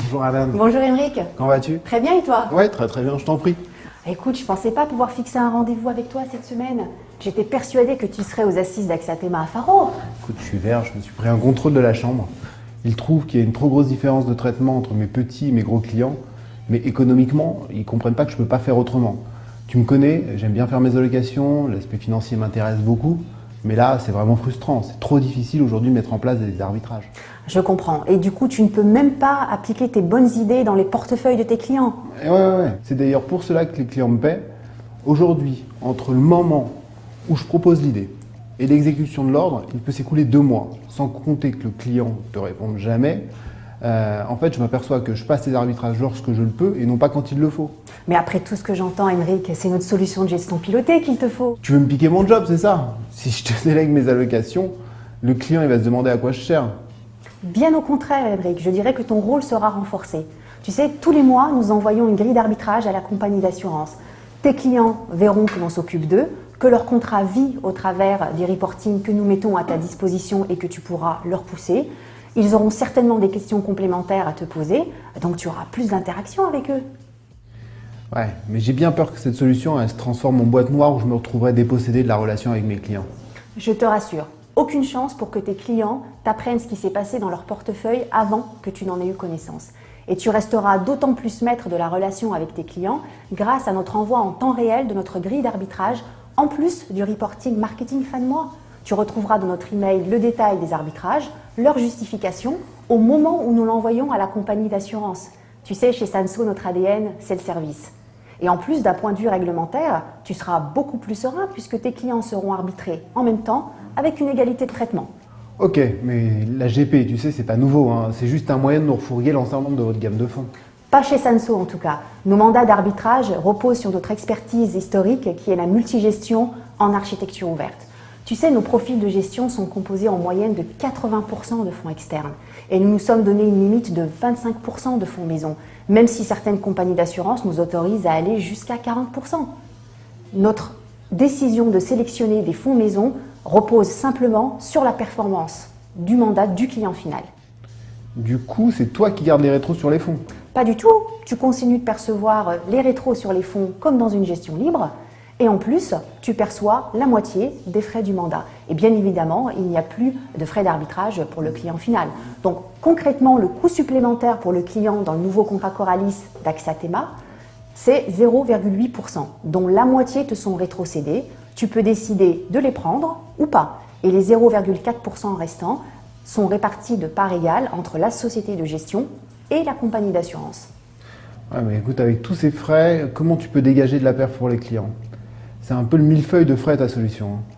Bonjour Alan. Bonjour Émeric. Comment vas-tu? Très bien et toi? Ouais, très très bien, je t'en prie. Écoute, je pensais pas pouvoir fixer un rendez-vous avec toi cette semaine. J'étais persuadée que tu serais aux assises d'Axatema à Faro. Écoute, je suis vert, je me suis pris un contrôle de la chambre. Il trouve qu'il y a une trop grosse différence de traitement entre mes petits et mes gros clients, mais économiquement, ils comprennent pas que je peux pas faire autrement. Tu me connais, j'aime bien faire mes allocations, l'aspect financier m'intéresse beaucoup, mais là, c'est vraiment frustrant. C'est trop difficile aujourd'hui de mettre en place des arbitrages. Je comprends. Et du coup, tu ne peux même pas appliquer tes bonnes idées dans les portefeuilles de tes clients. Et ouais. C'est d'ailleurs pour cela que les clients me paient. Aujourd'hui, entre le moment où je propose l'idée et l'exécution de l'ordre, il peut s'écouler 2 mois, sans compter que le client ne te réponde jamais. En fait, je m'aperçois que je passe les arbitrages lorsque je le peux et non pas quand il le faut. Mais après tout ce que j'entends, Émeric, c'est notre solution de gestion pilotée qu'il te faut. Tu veux me piquer mon job, c'est ça? Si je te délègue mes allocations, le client il va se demander à quoi je sers. Bien au contraire, Émeric, je dirais que ton rôle sera renforcé. Tu sais, tous les mois, nous envoyons une grille d'arbitrage à la compagnie d'assurance. Tes clients verront que l'on s'occupe d'eux, que leur contrat vit au travers des reportings que nous mettons à ta disposition et que tu pourras leur pousser. Ils auront certainement des questions complémentaires à te poser, donc tu auras plus d'interaction avec eux. Ouais, mais j'ai bien peur que cette solution elle se transforme en boîte noire où je me retrouverai dépossédé de la relation avec mes clients. Je te rassure, aucune chance pour que tes clients t'apprennent ce qui s'est passé dans leur portefeuille avant que tu n'en aies eu connaissance. Et tu resteras d'autant plus maître de la relation avec tes clients grâce à notre envoi en temps réel de notre grille d'arbitrage, en plus du reporting marketing fin de mois. Tu retrouveras dans notre email le détail des arbitrages, leur justification, au moment où nous l'envoyons à la compagnie d'assurance. Tu sais, chez Sanso, notre ADN, c'est le service. Et en plus d'un point de vue réglementaire, tu seras beaucoup plus serein puisque tes clients seront arbitrés en même temps avec une égalité de traitement. Ok, mais la GP, tu sais, c'est pas nouveau, hein. C'est juste un moyen de nous refourguer l'ensemble de votre gamme de fonds. Pas chez Sanso en tout cas. Nos mandats d'arbitrage reposent sur notre expertise historique qui est la multigestion en architecture ouverte. Tu sais, nos profils de gestion sont composés en moyenne de 80% de fonds externes. Et nous nous sommes donné une limite de 25% de fonds maison, même si certaines compagnies d'assurance nous autorisent à aller jusqu'à 40%. Notre décision de sélectionner des fonds maison repose simplement sur la performance du mandat du client final. Du coup, c'est toi qui gardes les rétros sur les fonds. Pas du tout. Tu continues de percevoir les rétros sur les fonds comme dans une gestion libre. Et en plus, tu perçois la moitié des frais du mandat. Et bien évidemment, il n'y a plus de frais d'arbitrage pour le client final. Donc concrètement, le coût supplémentaire pour le client dans le nouveau contrat Coralis d'Axatema, c'est 0,8%, dont la moitié te sont rétrocédés. Tu peux décider de les prendre ou pas. Et les 0,4% restants sont répartis de part égale entre la société de gestion et la compagnie d'assurance. Ouais, mais écoute, avec tous ces frais, comment tu peux dégager de la perf pour les clients? C'est un peu le millefeuille de frais ta solution. Hein.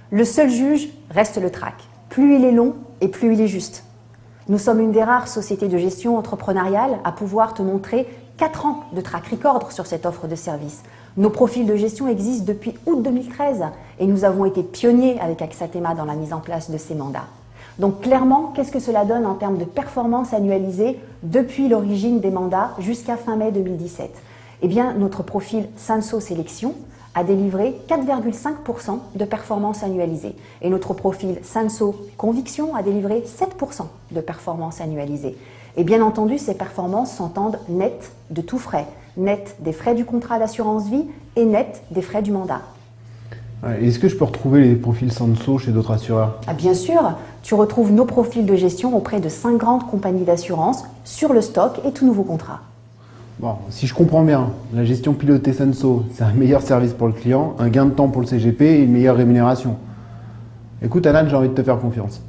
Le seul juge reste le track. Plus il est long et plus il est juste. Nous sommes une des rares sociétés de gestion entrepreneuriale à pouvoir te montrer 4 ans de track record sur cette offre de service. Nos profils de gestion existent depuis août 2013 et nous avons été pionniers avec Axatema dans la mise en place de ces mandats. Donc clairement, qu'est-ce que cela donne en termes de performance annualisée depuis l'origine des mandats jusqu'à fin mai 2017? Eh bien, notre profil Sanso Sélection a délivré 4,5% de performance annualisée. Et notre profil Sanso Conviction a délivré 7% de performance annualisée. Et bien entendu, ces performances s'entendent net de tout frais, net des frais du contrat d'assurance vie et net des frais du mandat. Ouais, est-ce que je peux retrouver les profils Sanso chez d'autres assureurs? Ah, bien sûr, tu retrouves nos profils de gestion auprès de 5 grandes compagnies d'assurance sur le stock et tout nouveau contrat. Bon, si je comprends bien, la gestion pilotée Sanso, c'est un meilleur service pour le client, un gain de temps pour le CGP et une meilleure rémunération. Écoute Alan, j'ai envie de te faire confiance.